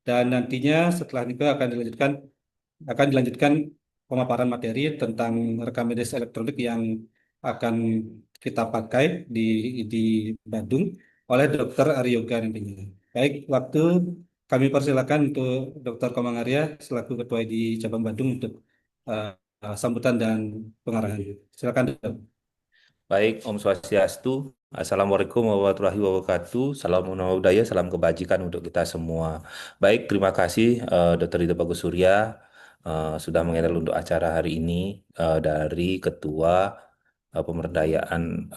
dan nantinya setelah itu akan dilanjutkan pemaparan materi tentang rekam medis elektronik yang akan kita pakai di Bandung oleh Dr. Aryoga nantinya. Baik, waktu kami persilakan untuk Dr. Komang Arya selaku Ketua di Cabang Bandung untuk eh, sambutan dan pengarahan. Silakan, Dok. Baik, Om Swastiastu. Assalamualaikum warahmatullahi wabarakatuh. Salam munawar budaya, salam kebajikan untuk kita semua. Baik, terima kasih Dr. Ridho Bagus Surya sudah mengenal untuk acara hari ini dari Ketua Pemberdayaan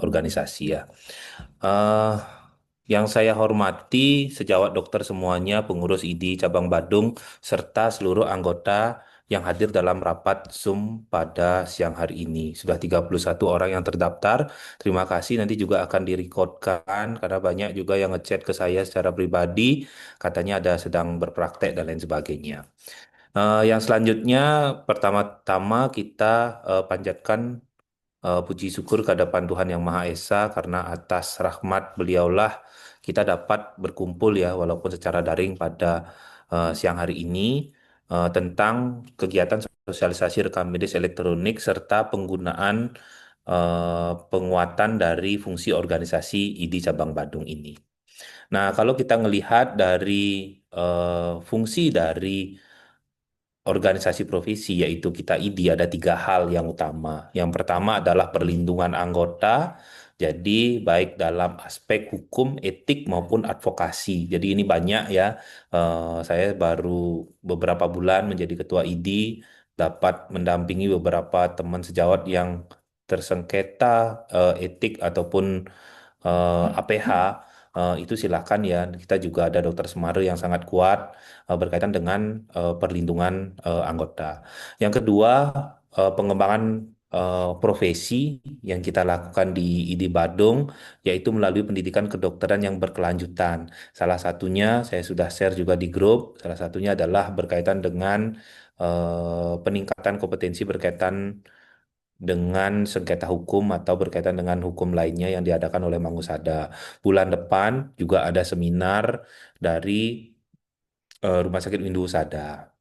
Organisasi ya. Eh, yang saya hormati sejawat dokter semuanya, pengurus ID Cabang Badung, serta seluruh anggota yang hadir dalam rapat Zoom pada siang hari ini. Sudah 31 orang yang terdaftar. Terima kasih, nanti juga akan direkodkan karena banyak juga yang ngechat ke saya secara pribadi, katanya ada sedang berpraktek dan lain sebagainya. Yang selanjutnya, pertama-tama kita panjatkan puji syukur kehadapan Tuhan Yang Maha Esa karena atas rahmat beliaulah kita dapat berkumpul ya walaupun secara daring pada siang hari ini tentang kegiatan sosialisasi rekam medis elektronik serta penggunaan penguatan dari fungsi organisasi ID Cabang Badung ini. Nah, kalau kita melihat dari fungsi dari organisasi profesi yaitu kita ID ada tiga hal yang utama. Yang pertama adalah perlindungan anggota, jadi baik dalam aspek hukum, etik maupun advokasi. Jadi ini banyak ya. Saya baru beberapa bulan menjadi ketua ID, dapat mendampingi beberapa teman sejawat yang tersengketa etik ataupun APH. Itu silakan ya. Kita juga ada Dokter Semare yang sangat kuat berkaitan dengan perlindungan anggota. Yang kedua, pengembangan profesi yang kita lakukan di ID Badung, yaitu melalui pendidikan kedokteran yang berkelanjutan. Salah satunya, saya sudah share juga di grup, salah satunya adalah berkaitan dengan peningkatan kompetensi berkaitan dengan sengketa hukum atau berkaitan dengan hukum lainnya yang diadakan oleh Mangusada. Bulan depan juga ada seminar dari Rumah Sakit Windu Husada.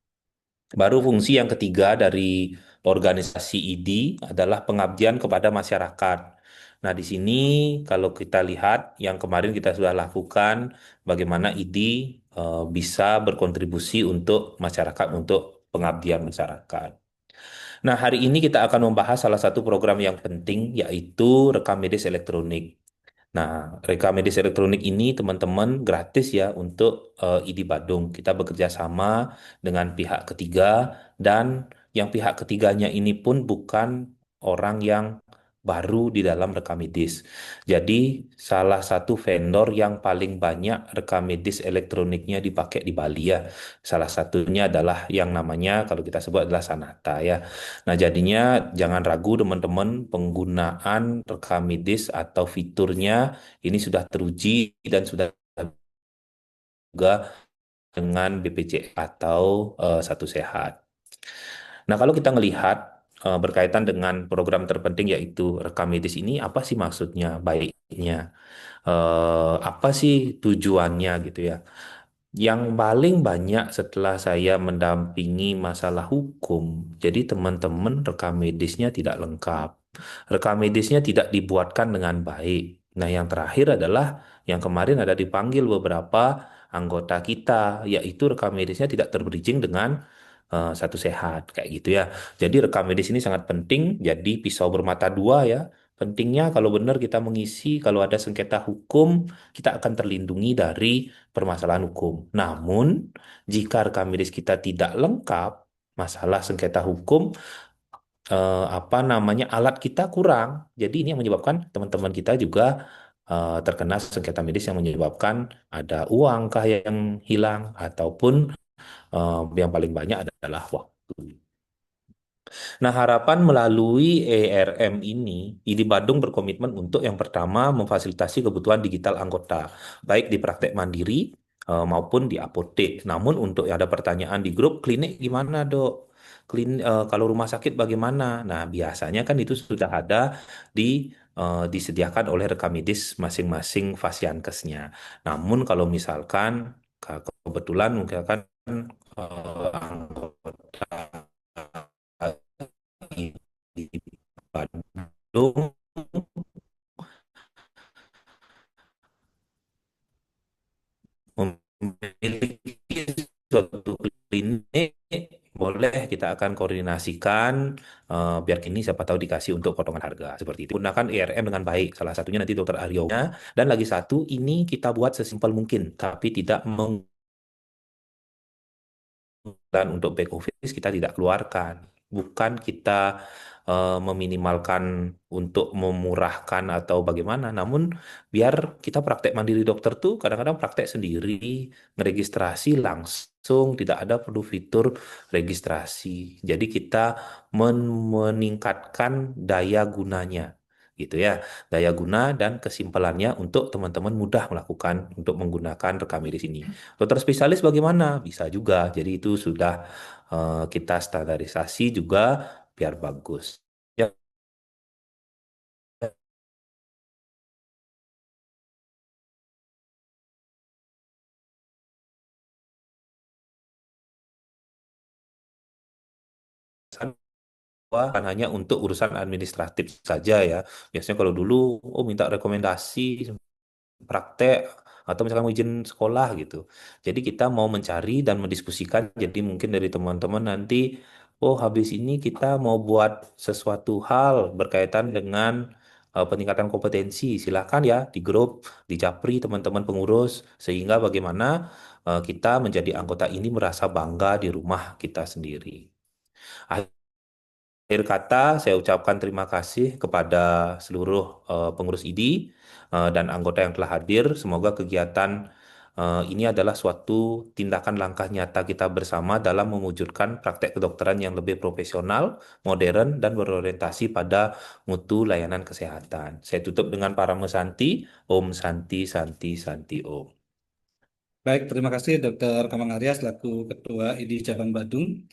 Baru fungsi yang ketiga dari organisasi ID adalah pengabdian kepada masyarakat. Nah, di sini kalau kita lihat yang kemarin kita sudah lakukan, bagaimana ID bisa berkontribusi untuk masyarakat, untuk pengabdian masyarakat. Nah, hari ini kita akan membahas salah satu program yang penting, yaitu rekam medis elektronik. Nah, rekam medis elektronik ini teman-teman gratis ya untuk ID Badung. Kita bekerja sama dengan pihak ketiga dan yang pihak ketiganya ini pun bukan orang yang baru di dalam rekam medis. Jadi salah satu vendor yang paling banyak rekam medis elektroniknya dipakai di Bali ya. Salah satunya adalah yang namanya kalau kita sebut adalah Sanata ya. Nah, jadinya jangan ragu teman-teman penggunaan rekam medis atau fiturnya ini sudah teruji dan sudah juga dengan BPJS atau Satu Sehat. Nah, kalau kita melihat berkaitan dengan program terpenting yaitu rekam medis ini, apa sih maksudnya, baiknya, apa sih tujuannya gitu ya? Yang paling banyak setelah saya mendampingi masalah hukum, jadi teman-teman rekam medisnya tidak lengkap, rekam medisnya tidak dibuatkan dengan baik. Nah, yang terakhir adalah yang kemarin ada dipanggil beberapa anggota kita, yaitu rekam medisnya tidak terbridging dengan Satu Sehat, kayak gitu ya. Jadi rekam medis ini sangat penting, jadi pisau bermata dua ya. Pentingnya kalau benar kita mengisi, kalau ada sengketa hukum, kita akan terlindungi dari permasalahan hukum. Namun, jika rekam medis kita tidak lengkap, masalah sengketa hukum, apa namanya, alat kita kurang. Jadi ini yang menyebabkan teman-teman kita juga terkena sengketa medis yang menyebabkan ada uang kah yang hilang ataupun yang paling banyak adalah waktu. Nah, harapan melalui ERM ini, ID Badung berkomitmen untuk yang pertama memfasilitasi kebutuhan digital anggota, baik di praktek mandiri maupun di apotek. Namun untuk yang ada pertanyaan di grup, klinik gimana dok? Kalau rumah sakit bagaimana? Nah, biasanya kan itu sudah ada di disediakan oleh rekam medis masing-masing fasiankesnya. Namun kalau misalkan kebetulan mungkin kan anggota di Bandung memiliki suatu klinik, boleh kita akan koordinasikan biar kini siapa tahu dikasih untuk potongan harga seperti itu. Gunakan IRM dengan baik. Salah satunya nanti dokter Aryonya dan lagi satu ini kita buat sesimpel mungkin tapi tidak dan untuk back office kita tidak keluarkan. Bukan kita meminimalkan untuk memurahkan atau bagaimana, namun biar kita praktek mandiri dokter tuh kadang-kadang praktek sendiri, ngeregistrasi langsung, tidak ada perlu fitur registrasi. Jadi kita meningkatkan daya gunanya. Gitu ya, daya guna dan kesimpelannya untuk teman-teman mudah melakukan untuk menggunakan rekam medis ini. Dokter spesialis bagaimana? Bisa juga. Jadi itu sudah kita standarisasi juga biar bagus. Ya, bukan hanya untuk urusan administratif saja ya. Biasanya kalau dulu, oh minta rekomendasi praktek atau misalkan mau izin sekolah gitu. Jadi kita mau mencari dan mendiskusikan. Jadi mungkin dari teman-teman nanti, oh habis ini kita mau buat sesuatu hal berkaitan dengan peningkatan kompetensi. Silakan ya di grup, di Japri teman-teman pengurus sehingga bagaimana kita menjadi anggota ini merasa bangga di rumah kita sendiri. Akhir kata, saya ucapkan terima kasih kepada seluruh pengurus IDI dan anggota yang telah hadir. Semoga kegiatan ini adalah suatu tindakan langkah nyata kita bersama dalam mewujudkan praktek kedokteran yang lebih profesional, modern, dan berorientasi pada mutu layanan kesehatan. Saya tutup dengan para mesanti. Om Santi Santi Santi Om. Baik, terima kasih Dr. Kamang Arya selaku Ketua ID Cabang Badung.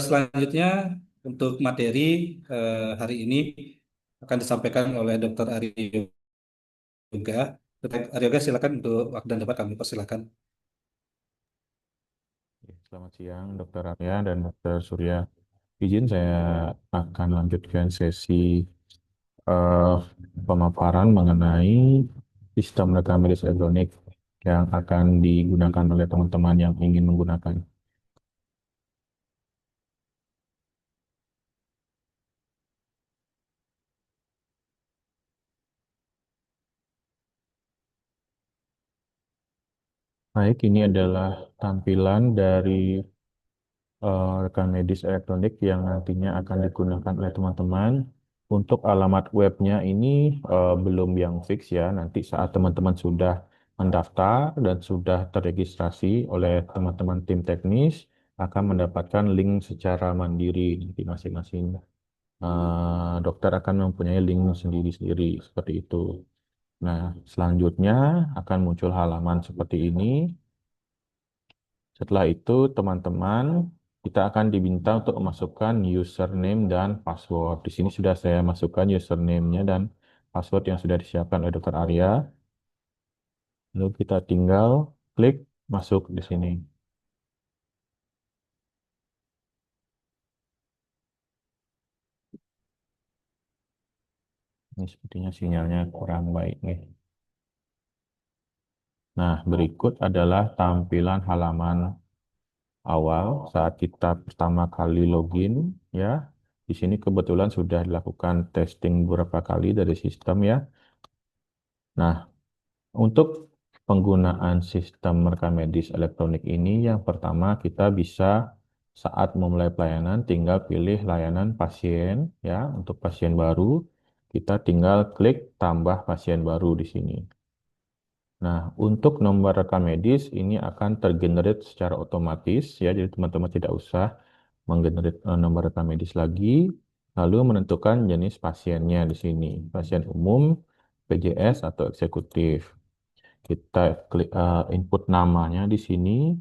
Selanjutnya untuk materi hari ini akan disampaikan oleh Dr. Aryo Yoga. Dr. Aryo Yoga silakan untuk waktu dan tempat kami persilakan. Selamat siang, Dokter Arya dan Dokter Surya. Izin saya akan lanjutkan sesi eh, pemaparan mengenai sistem rekam medis elektronik yang akan digunakan oleh teman-teman yang ingin menggunakan. Baik, ini adalah tampilan dari rekam medis elektronik yang nantinya akan digunakan oleh teman-teman. Untuk alamat webnya ini belum yang fix ya. Nanti saat teman-teman sudah mendaftar dan sudah terregistrasi oleh teman-teman tim teknis, akan mendapatkan link secara mandiri nanti masing-masing. Dokter akan mempunyai link sendiri-sendiri seperti itu. Nah, selanjutnya akan muncul halaman seperti ini. Setelah itu, teman-teman, kita akan diminta untuk memasukkan username dan password. Di sini sudah saya masukkan username-nya dan password yang sudah disiapkan oleh Dr. Arya. Lalu kita tinggal klik masuk di sini. Ini sepertinya sinyalnya kurang baik nih. Nah, berikut adalah tampilan halaman awal saat kita pertama kali login ya. Di sini kebetulan sudah dilakukan testing beberapa kali dari sistem ya. Nah, untuk penggunaan sistem rekam medis elektronik ini, yang pertama kita bisa saat memulai pelayanan tinggal pilih layanan pasien ya. Untuk pasien baru, kita tinggal klik tambah pasien baru di sini. Nah, untuk nomor rekam medis ini akan tergenerate secara otomatis ya. Jadi teman-teman tidak usah menggenerate nomor rekam medis lagi. Lalu menentukan jenis pasiennya di sini, pasien umum, PJS atau eksekutif. Kita klik input namanya di sini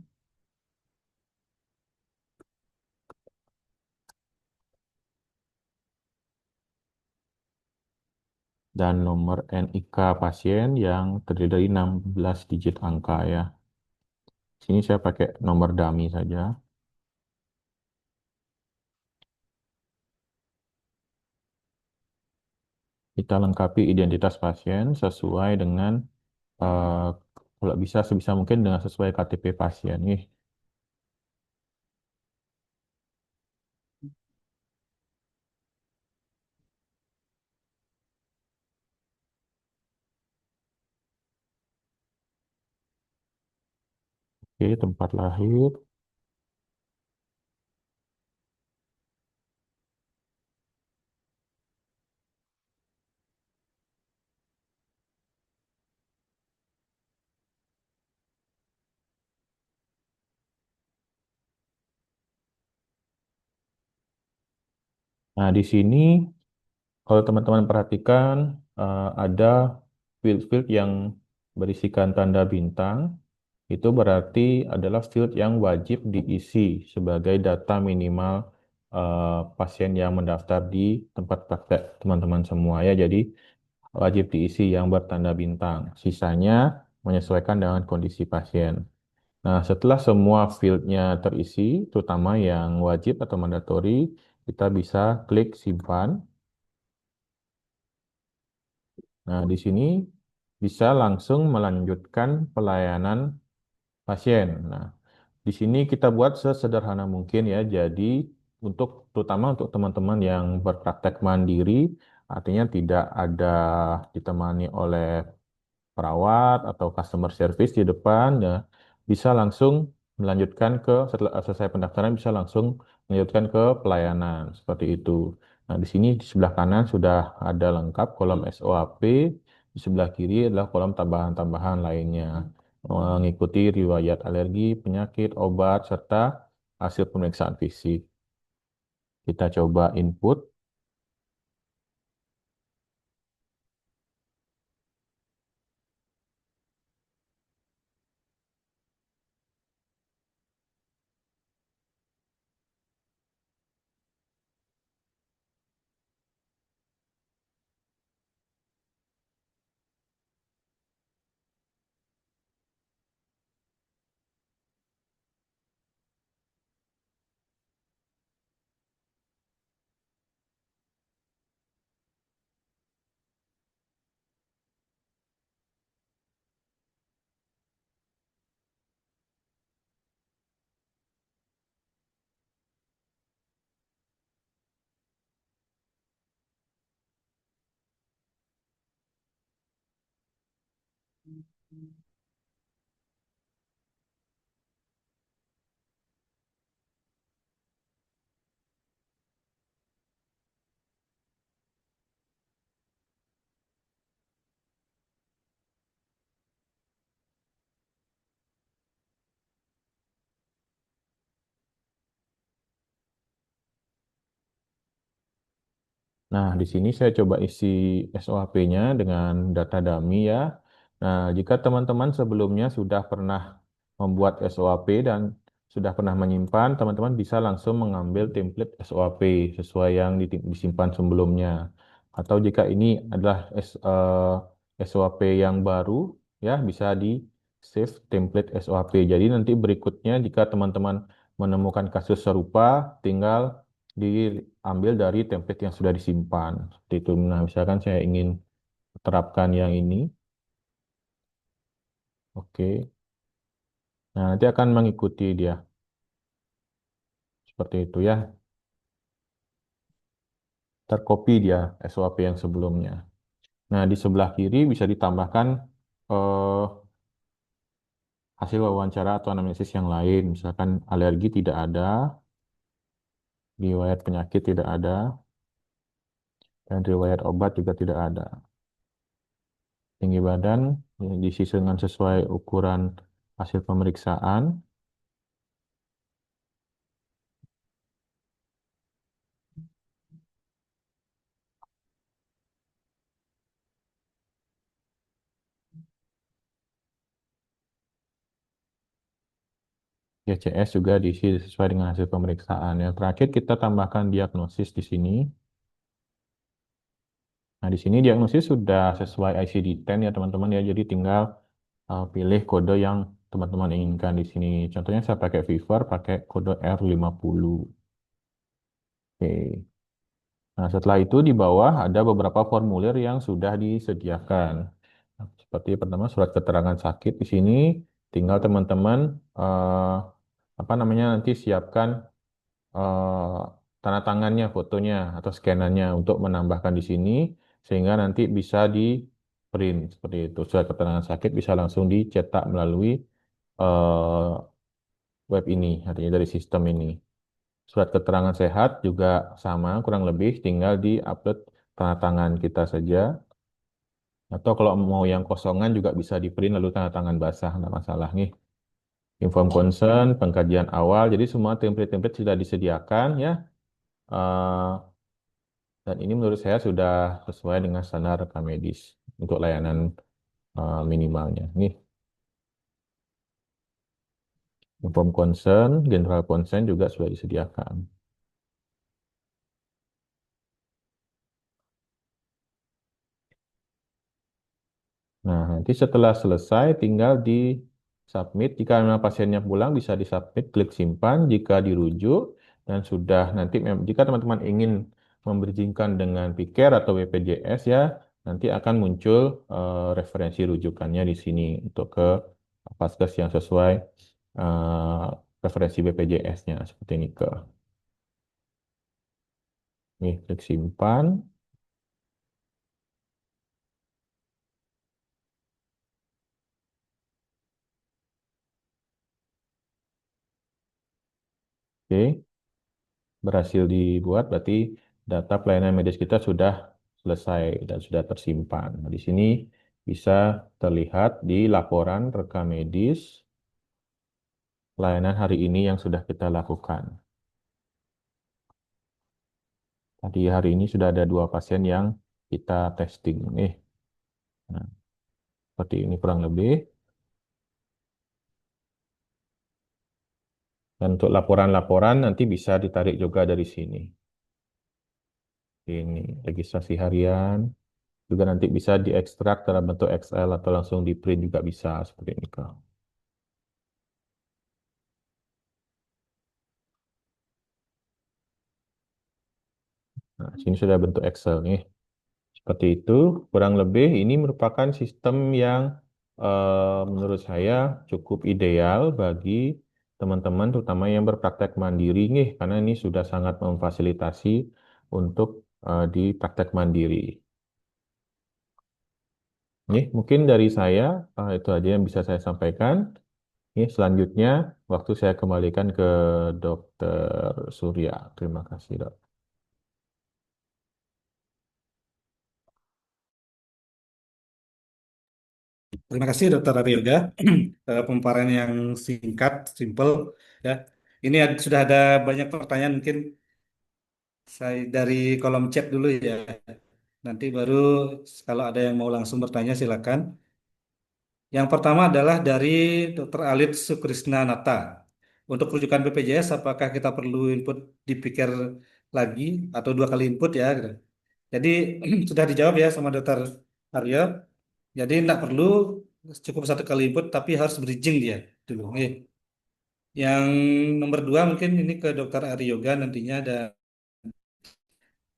dan nomor NIK pasien yang terdiri dari 16 digit angka ya. Sini saya pakai nomor dummy saja. Kita lengkapi identitas pasien sesuai dengan eh, kalau bisa sebisa mungkin dengan sesuai KTP pasien. Nih, oke, tempat lahir. Nah, di sini kalau teman-teman perhatikan ada field-field yang berisikan tanda bintang. Itu berarti adalah field yang wajib diisi sebagai data minimal pasien yang mendaftar di tempat praktek teman-teman semua ya. Jadi wajib diisi yang bertanda bintang. Sisanya menyesuaikan dengan kondisi pasien. Nah, setelah semua fieldnya terisi, terutama yang wajib atau mandatory, kita bisa klik simpan. Nah, di sini bisa langsung melanjutkan pelayanan pasien. Nah, di sini kita buat sesederhana mungkin ya. Jadi terutama untuk teman-teman yang berpraktek mandiri, artinya tidak ada ditemani oleh perawat atau customer service di depan, ya bisa langsung melanjutkan setelah selesai pendaftaran bisa langsung melanjutkan ke pelayanan seperti itu. Nah, di sini di sebelah kanan sudah ada lengkap kolom SOAP, di sebelah kiri adalah kolom tambahan-tambahan lainnya mengikuti riwayat alergi, penyakit, obat, serta hasil pemeriksaan fisik. Kita coba input. Nah, di sini saya coba isi SOAP-nya dengan data dummy ya. Nah, jika teman-teman sebelumnya sudah pernah membuat SOAP dan sudah pernah menyimpan, teman-teman bisa langsung mengambil template SOAP sesuai yang disimpan sebelumnya. Atau jika ini adalah SOAP yang baru, ya bisa di save template SOAP. Jadi nanti berikutnya jika teman-teman menemukan kasus serupa, tinggal diambil dari template yang sudah disimpan. Seperti itu. Nah, misalkan saya ingin terapkan yang ini. Oke. Nah, nanti akan mengikuti dia. Seperti itu ya. Tercopy dia SOAP yang sebelumnya. Nah, di sebelah kiri bisa ditambahkan eh, hasil wawancara atau anamnesis yang lain. Misalkan alergi tidak ada, riwayat penyakit tidak ada, dan riwayat obat juga tidak ada. Tinggi badan diisi dengan sesuai ukuran hasil pemeriksaan. GCS juga diisi sesuai dengan hasil pemeriksaan. Yang terakhir kita tambahkan diagnosis di sini. Nah, di sini diagnosis sudah sesuai ICD-10 ya teman-teman ya. Jadi tinggal pilih kode yang teman-teman inginkan di sini. Contohnya saya pakai Fiverr, pakai kode R50. Oke. Nah, setelah itu di bawah ada beberapa formulir yang sudah disediakan. Nah, seperti pertama surat keterangan sakit di sini, tinggal teman-teman apa namanya nanti siapkan eh, tanda tangannya, fotonya atau scanannya untuk menambahkan di sini sehingga nanti bisa di print seperti itu. Surat keterangan sakit bisa langsung dicetak melalui eh, web ini, artinya dari sistem ini. Surat keterangan sehat juga sama, kurang lebih tinggal di-upload tanda tangan kita saja. Atau kalau mau yang kosongan juga bisa di-print lalu tanda tangan basah, nggak masalah nih. Inform consent, pengkajian awal, jadi semua template-template sudah disediakan ya. Eh, dan ini menurut saya sudah sesuai dengan standar rekam medis untuk layanan minimalnya. Nih, inform consent, general consent juga sudah disediakan. Nah, nanti setelah selesai tinggal di submit. Jika memang pasiennya pulang bisa di submit, klik simpan. Jika dirujuk dan sudah nanti jika teman-teman ingin membridgingkan dengan Piker atau BPJS ya, nanti akan muncul referensi rujukannya di sini untuk ke vaskes yang sesuai eh, referensi BPJS-nya seperti ini ke. Nih, klik simpan. Oke. Berhasil dibuat, berarti data pelayanan medis kita sudah selesai dan sudah tersimpan. Nah, di sini bisa terlihat di laporan rekam medis pelayanan hari ini yang sudah kita lakukan. Tadi hari ini sudah ada 2 pasien yang kita testing. Nah, seperti ini kurang lebih. Dan untuk laporan-laporan nanti bisa ditarik juga dari sini. Ini registrasi harian. Juga nanti bisa diekstrak dalam bentuk Excel atau langsung di print juga bisa seperti ini. Nah, sini sudah bentuk Excel nih. Seperti itu, kurang lebih ini merupakan sistem yang menurut saya cukup ideal bagi teman-teman, terutama yang berpraktek mandiri nih, karena ini sudah sangat memfasilitasi untuk di praktek mandiri. Nih, mungkin dari saya itu aja yang bisa saya sampaikan. Nih, selanjutnya waktu saya kembalikan ke Dokter Surya. Terima kasih, Dok. Terima kasih Dokter Aryoga. Pemaparan yang singkat, simple ya. Ini sudah ada banyak pertanyaan mungkin saya dari kolom chat dulu ya. Nanti baru kalau ada yang mau langsung bertanya silakan. Yang pertama adalah dari Dr. Alit Sukrisnanata. Untuk rujukan BPJS, apakah kita perlu input dipikir lagi atau 2 kali input ya? Gitu. Jadi sudah dijawab ya sama Dr. Aryo. Jadi tidak perlu cukup 1 kali input, tapi harus bridging dia dulu. Yang nomor 2 mungkin ini ke Dr. Aryoga nantinya ada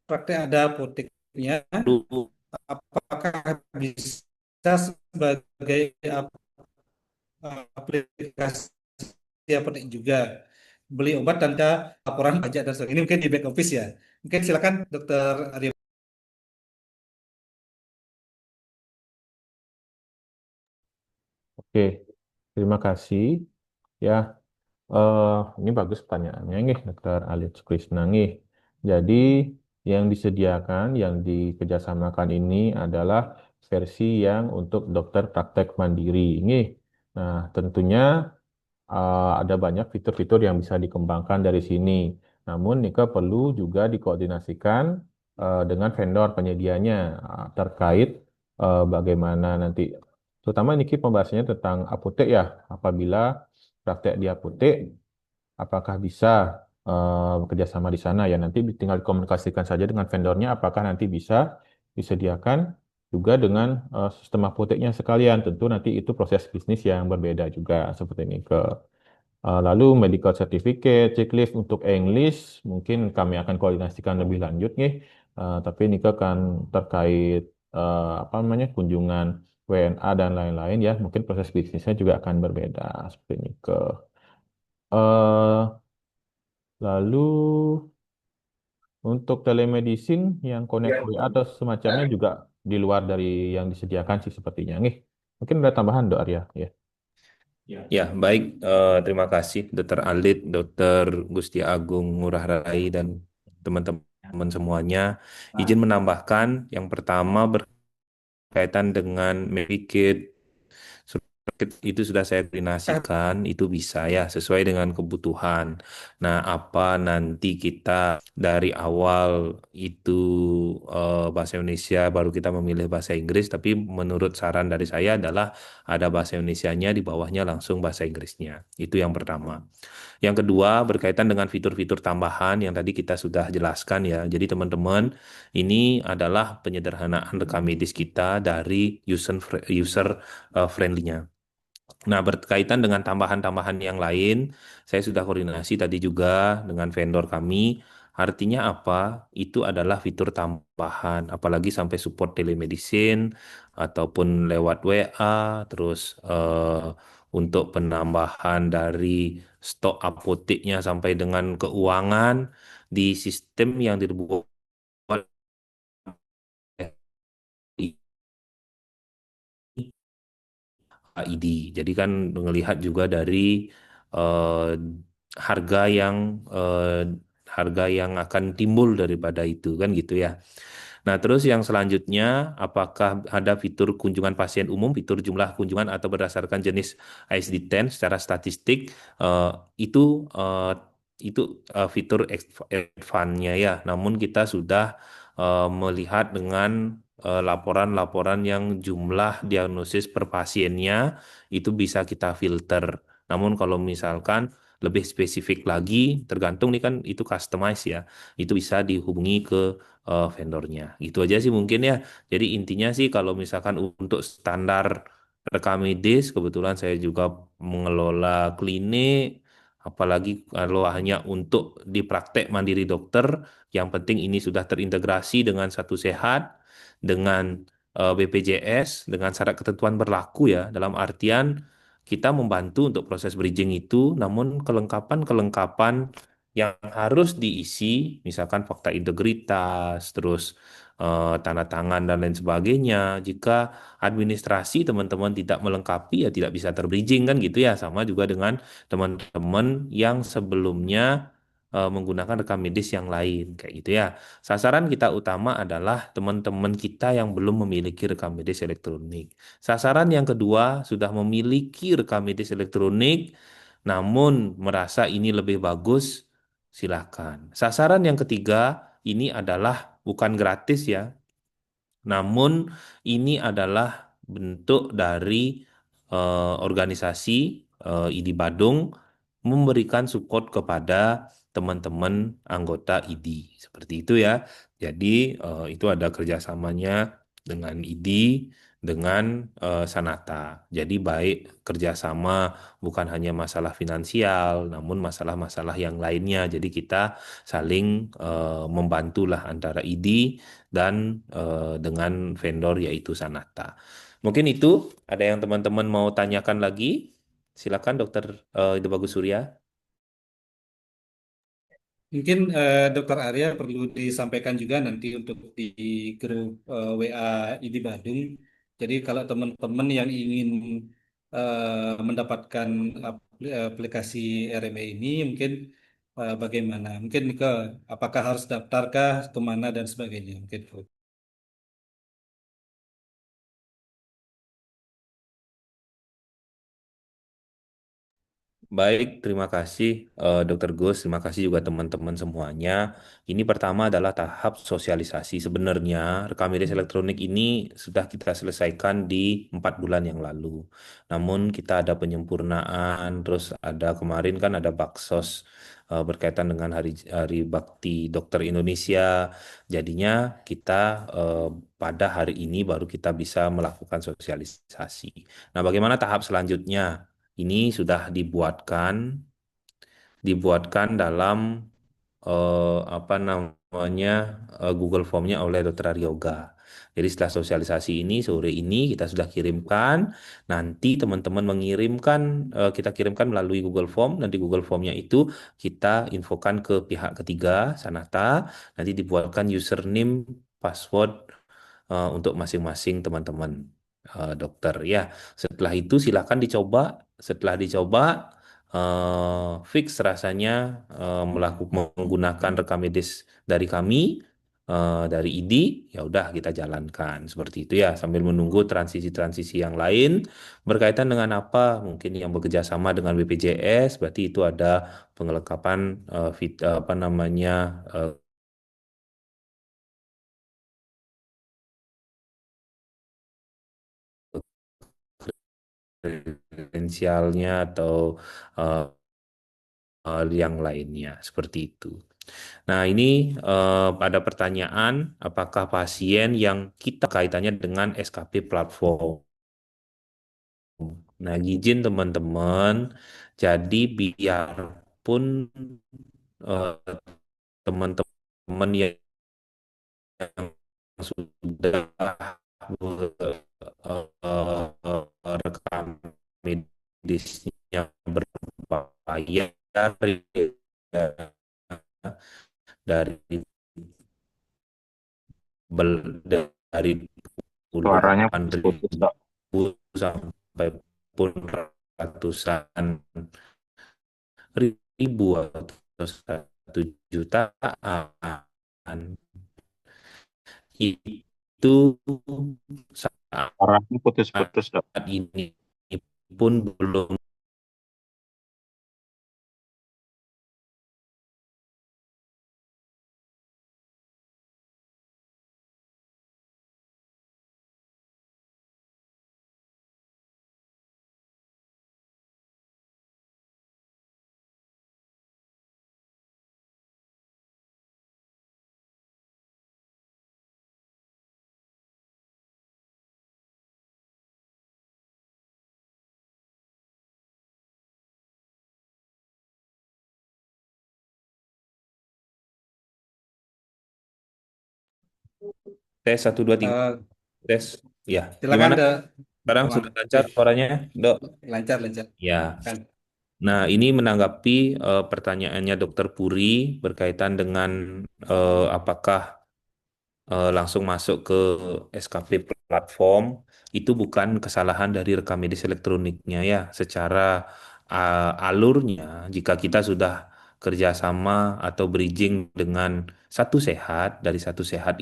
praktek ada apoteknya. Dulu Apakah bisa sebagai aplikasi apotek juga beli obat tanpa laporan pajak dan sebagainya. Ini mungkin di back office ya. Mungkin silakan Dokter Aryo. Oke, terima kasih. Ya, Eh, ini bagus pertanyaannya nih, Dr. Alit Krishna nih. Jadi yang disediakan, yang dikerjasamakan ini adalah versi yang untuk dokter praktek mandiri. Nih, nah tentunya ada banyak fitur-fitur yang bisa dikembangkan dari sini. Namun Nika perlu juga dikoordinasikan dengan vendor penyedianya terkait bagaimana nanti, terutama Niki pembahasannya tentang apotek ya. Apabila praktek di apotek, apakah bisa bekerja sama di sana ya nanti tinggal dikomunikasikan saja dengan vendornya apakah nanti bisa disediakan juga dengan sistem apoteknya sekalian. Tentu nanti itu proses bisnis yang berbeda juga seperti ini ke. Lalu medical certificate, checklist untuk English mungkin kami akan koordinasikan lebih lanjut nih. Tapi ini kan terkait apa namanya kunjungan WNA dan lain-lain ya. Mungkin proses bisnisnya juga akan berbeda seperti ini ke. eh Lalu untuk telemedicine yang connect WA atau semacamnya juga di luar dari yang disediakan sih sepertinya nih. Mungkin ada tambahan Dok Arya ya. Ya, baik. Terima kasih Dokter Alit, Dokter Gusti Agung Ngurah Rai, dan teman-teman semuanya. Izin menambahkan, yang pertama berkaitan dengan Medikit itu sudah saya koordinasikan, itu bisa ya sesuai dengan kebutuhan. Nah, apa nanti kita dari awal itu bahasa Indonesia baru kita memilih bahasa Inggris, tapi menurut saran dari saya adalah ada bahasa Indonesianya di bawahnya langsung bahasa Inggrisnya. Itu yang pertama. Yang kedua berkaitan dengan fitur-fitur tambahan yang tadi kita sudah jelaskan ya. Jadi teman-teman, ini adalah penyederhanaan rekam medis kita dari user friendly-nya. Nah, berkaitan dengan tambahan-tambahan yang lain, saya sudah koordinasi tadi juga dengan vendor kami. Artinya apa? Itu adalah fitur tambahan, apalagi sampai support telemedicine ataupun lewat WA, terus untuk penambahan dari stok apoteknya sampai dengan keuangan di sistem yang dibuat ID. Jadi kan melihat juga dari eh, harga yang eh, harga yang akan timbul daripada itu kan gitu ya. Nah, terus yang selanjutnya, apakah ada fitur kunjungan pasien umum, fitur jumlah kunjungan atau berdasarkan jenis ISD-10 secara statistik, eh, itu eh, itu fitur advance-nya ya. Namun kita sudah melihat dengan laporan-laporan yang jumlah diagnosis per pasiennya itu bisa kita filter. Namun kalau misalkan lebih spesifik lagi, tergantung nih kan itu customize ya, itu bisa dihubungi ke vendornya. Gitu aja sih mungkin ya. Jadi intinya sih kalau misalkan untuk standar rekam medis, kebetulan saya juga mengelola klinik, apalagi kalau hanya untuk di praktek mandiri dokter, yang penting ini sudah terintegrasi dengan Satu Sehat, dengan BPJS, dengan syarat ketentuan berlaku ya, dalam artian kita membantu untuk proses bridging itu, namun kelengkapan-kelengkapan yang harus diisi, misalkan fakta integritas, terus tanda tangan dan lain sebagainya. Jika administrasi teman-teman tidak melengkapi ya tidak bisa terbridging kan gitu ya. Sama juga dengan teman-teman yang sebelumnya menggunakan rekam medis yang lain kayak gitu ya. Sasaran kita utama adalah teman-teman kita yang belum memiliki rekam medis elektronik. Sasaran yang kedua sudah memiliki rekam medis elektronik namun merasa ini lebih bagus, silakan. Sasaran yang ketiga ini adalah bukan gratis ya, namun ini adalah bentuk dari organisasi ID Badung memberikan support kepada teman-teman anggota ID. Seperti itu ya. Jadi itu ada kerjasamanya dengan ID, dengan Sanata. Jadi baik kerjasama bukan hanya masalah finansial, namun masalah-masalah yang lainnya. Jadi kita saling membantulah antara ID dan dengan vendor yaitu Sanata. Mungkin itu ada yang teman-teman mau tanyakan lagi. Silakan Dokter Ide Bagus Surya. Mungkin Dokter Arya perlu disampaikan juga nanti untuk di grup WA ID Badung. Jadi kalau teman-teman yang ingin mendapatkan aplikasi RME ini, mungkin bagaimana? Mungkin apakah harus daftarkah, kemana dan sebagainya? Mungkin. Baik, terima kasih Dr. Gus, terima kasih juga teman-teman semuanya. Ini pertama adalah tahap sosialisasi. Sebenarnya rekam medis elektronik ini sudah kita selesaikan di 4 bulan yang lalu. Namun kita ada penyempurnaan, terus ada kemarin kan ada Baksos berkaitan dengan Hari Bakti Dokter Indonesia. Jadinya kita eh, pada hari ini baru kita bisa melakukan sosialisasi. Nah, bagaimana tahap selanjutnya? Ini sudah dibuatkan dalam apa namanya Google Form-nya oleh Dr. Aryoga. Jadi setelah sosialisasi ini sore ini kita sudah kirimkan, nanti teman-teman mengirimkan kita kirimkan melalui Google Form, nanti Google Form-nya itu kita infokan ke pihak ketiga Sanata, nanti dibuatkan username, password untuk masing-masing teman-teman dokter ya. Setelah itu silakan dicoba. Setelah dicoba fix rasanya menggunakan rekam medis dari kami dari ID, ya udah kita jalankan seperti itu ya sambil menunggu transisi-transisi yang lain berkaitan dengan apa mungkin yang bekerja sama dengan BPJS berarti itu ada pengelengkapan apa namanya kredensialnya atau eh, yang lainnya seperti itu. Nah, ini ada pertanyaan, apakah pasien yang kita kaitannya dengan SKP platform? Nah, izin teman-teman, jadi biarpun eh, teman-teman yang sudah rekam medisnya berbayar dari dari Suaranya puluhan putus-putus, Dok. ribu sampai pun ratusan ribu atau 1 jutaan itu saat Suaranya putus-putus, Dok. ini pun belum tes 1 2 3 Eh, tes ya Silakan gimana Dok. sekarang Aman. sudah lancar suaranya dok Lancar, lancar. ya. Kan. Nah, ini menanggapi pertanyaannya Dokter Puri berkaitan dengan apakah langsung masuk ke SKP platform itu bukan kesalahan dari rekam medis elektroniknya ya. Secara alurnya, jika kita sudah kerjasama atau bridging dengan satu sehat dari satu sehat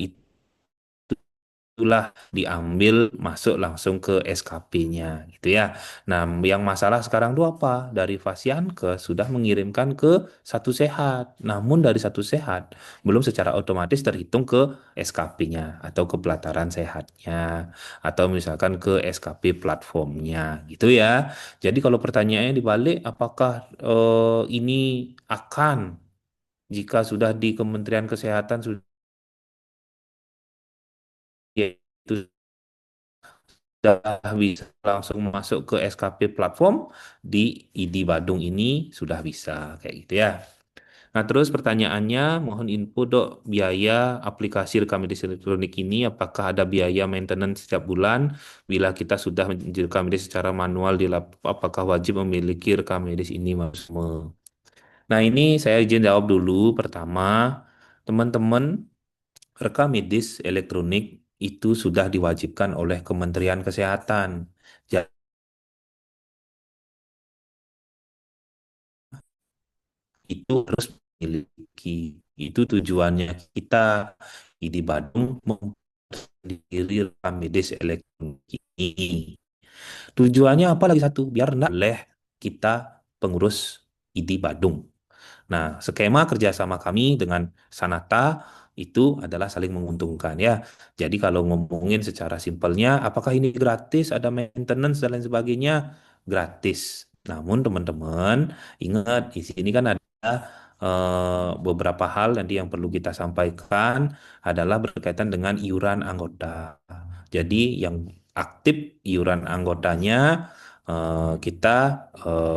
itulah diambil masuk langsung ke SKP-nya gitu ya. Nah, yang masalah sekarang itu apa? Dari Fasiankes sudah mengirimkan ke satu sehat. Namun dari satu sehat belum secara otomatis terhitung ke SKP-nya atau ke pelataran sehatnya atau misalkan ke SKP platformnya gitu ya. Jadi kalau pertanyaannya dibalik apakah ini akan jika sudah di Kementerian Kesehatan sudah yaitu sudah bisa langsung masuk ke SKP platform di ID Badung ini sudah bisa kayak gitu ya. Nah, terus pertanyaannya, mohon info dok, biaya aplikasi rekam medis elektronik ini apakah ada biaya maintenance setiap bulan? Bila kita sudah rekam medis secara manual di apakah wajib memiliki rekam medis ini Mas? Nah, ini saya izin jawab dulu. Pertama, teman-teman, rekam medis elektronik itu sudah diwajibkan oleh Kementerian Kesehatan. Itu harus memiliki. Itu tujuannya kita di Bandung mendiri rekam medis elektronik ini. Tujuannya apa lagi satu? Biar nggak boleh kita pengurus ID Badung. Nah, skema kerjasama kami dengan Sanata itu adalah saling menguntungkan ya. Jadi kalau ngomongin secara simpelnya, apakah ini gratis, ada maintenance dan lain sebagainya? Gratis. Namun teman-teman ingat di sini kan ada beberapa hal nanti yang perlu kita sampaikan adalah berkaitan dengan iuran anggota. Jadi yang aktif iuran anggotanya kita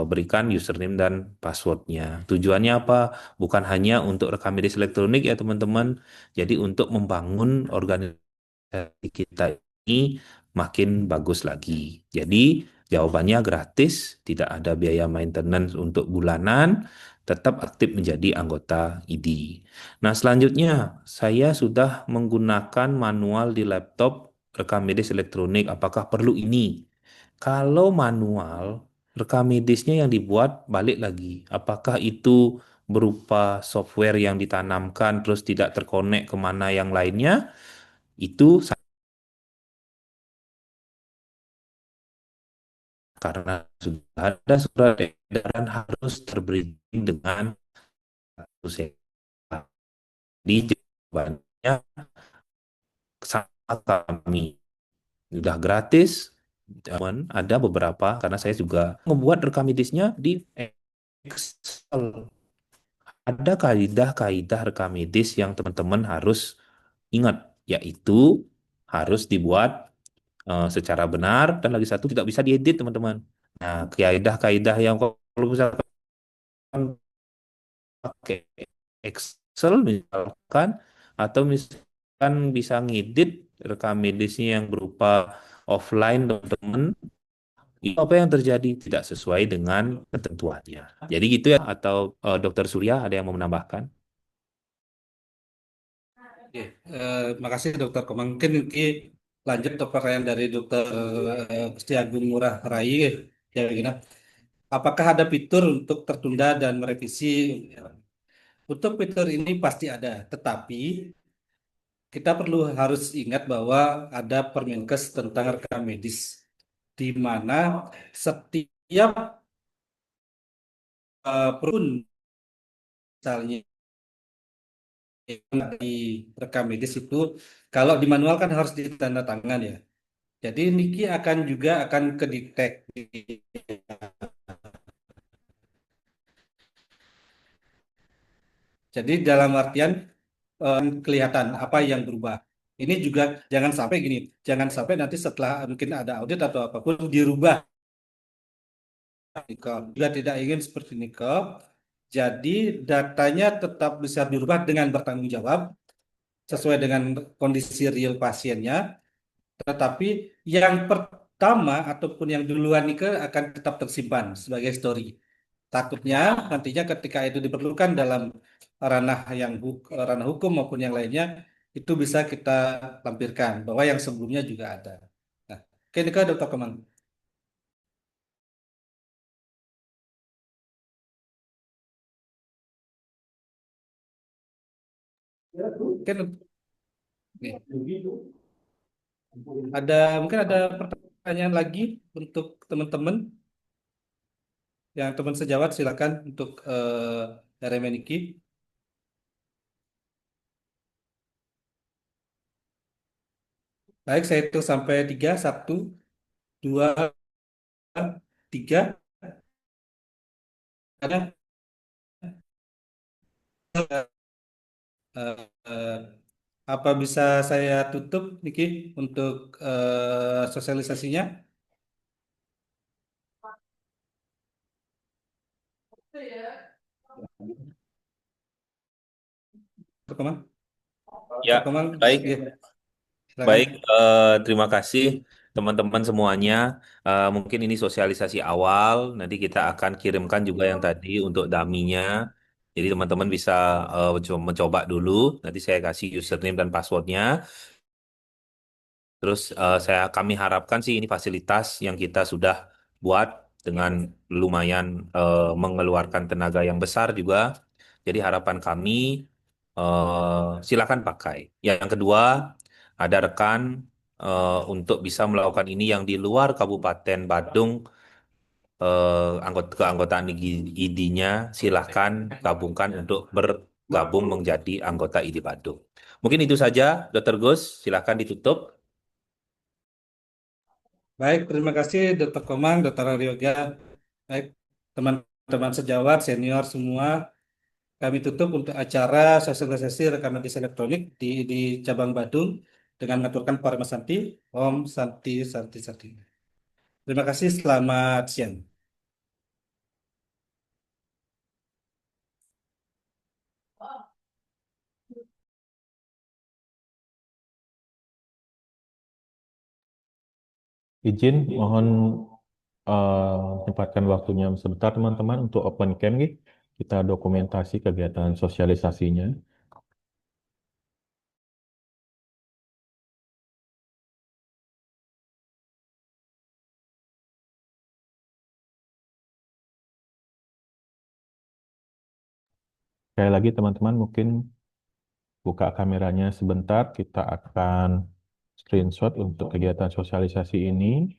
berikan username dan passwordnya. Tujuannya apa? Bukan hanya untuk rekam medis elektronik ya teman-teman. Jadi untuk membangun organisasi kita ini makin bagus lagi. Jadi jawabannya gratis, tidak ada biaya maintenance untuk bulanan, tetap aktif menjadi anggota ID. Nah, selanjutnya saya sudah menggunakan manual di laptop rekam medis elektronik. Apakah perlu ini? Kalau manual, rekam medisnya yang dibuat balik lagi. Apakah itu berupa software yang ditanamkan terus tidak terkonek kemana yang lainnya? Itu karena sudah ada surat edaran harus terbridging dengan status sehat. Di jawabannya sama kami. Sudah gratis, cuman ada beberapa karena saya juga membuat rekam medisnya di Excel. Ada kaidah-kaidah rekam medis yang teman-teman harus ingat, yaitu harus dibuat secara benar dan lagi satu tidak bisa diedit, teman-teman. Nah, kaidah-kaidah yang kalau misalkan pakai Excel misalkan atau misalkan bisa ngedit rekam medisnya yang berupa offline, teman-teman, itu apa yang terjadi tidak sesuai dengan ketentuannya. Jadi gitu ya, atau Dokter Surya ada yang mau menambahkan? Oke, makasih Dokter Komang. Mungkin ini lanjut ke pertanyaan dari Dokter Gusti Agung Ngurah Rai. Ya, gini. Apakah ada fitur untuk tertunda dan merevisi? Untuk fitur ini pasti ada, tetapi kita perlu harus ingat bahwa ada Permenkes tentang rekam medis, di mana setiap perun misalnya di rekam medis itu, kalau di manual kan harus ditandatangan ya. Jadi Niki akan juga akan kedetek. Jadi dalam artian kelihatan apa yang berubah. Ini juga jangan sampai gini, jangan sampai nanti setelah mungkin ada audit atau apapun dirubah. Nikel. Juga tidak ingin seperti nikel. Jadi datanya tetap bisa dirubah dengan bertanggung jawab sesuai dengan kondisi real pasiennya. Tetapi yang pertama ataupun yang duluan nikel akan tetap tersimpan sebagai story. Takutnya nantinya ketika itu diperlukan dalam ranah hukum maupun yang lainnya, itu bisa kita lampirkan bahwa yang sebelumnya juga ada. Nah, oke, Nika, Dokter Kemang. Oke, nih. Mungkin ada pertanyaan lagi untuk teman-teman yang teman sejawat, silakan untuk RMN Niki. Baik, saya hitung sampai tiga, satu, dua, tiga. Ada eh, eh, apa bisa saya tutup, Niki, untuk sosialisasinya? Dokter Kemang, Ya, Dokter Kemang, baik. ya, silakan. Baik, terima kasih teman-teman semuanya. Mungkin ini sosialisasi awal. Nanti kita akan kirimkan juga yang tadi untuk daminya. Jadi teman-teman bisa mencoba dulu. Nanti saya kasih username dan passwordnya. Terus kami harapkan sih ini fasilitas yang kita sudah buat dengan lumayan mengeluarkan tenaga yang besar juga. Jadi harapan kami silakan pakai. Yang kedua, ada rekan untuk bisa melakukan ini yang di luar Kabupaten Badung keanggotaan ID-nya, silahkan gabungkan untuk bergabung menjadi anggota ID Badung. Mungkin itu saja, Dr. Gus. Silahkan ditutup. Baik, terima kasih Dr. Komang, Dr. Aryoga. Baik, teman-teman sejawat, senior semua, kami tutup untuk acara sosialisasi rekam medis elektronik di cabang Badung dengan mengaturkan Parma Santi, Om Santi Santi Santi. Terima kasih, selamat siang. Izin, mohon menyempatkan waktunya sebentar teman-teman untuk open cam nih. Kita dokumentasi kegiatan sosialisasinya. Sekali lagi teman-teman mungkin buka kameranya sebentar. Kita akan screenshot untuk kegiatan sosialisasi ini.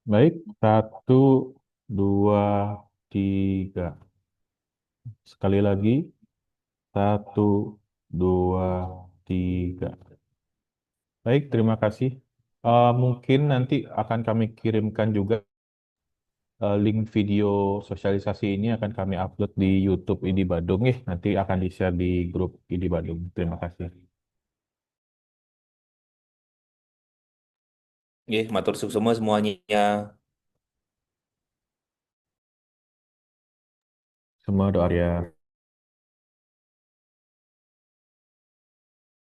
Baik, 1, 2, 3. Sekali lagi, 1, 2, 3. Baik, terima kasih. Mungkin nanti akan kami kirimkan juga link video sosialisasi ini akan kami upload di YouTube ID Badung nih. Nanti akan di-share di grup ID Badung. Terima kasih. Matur semua semuanya. Semua doa ya.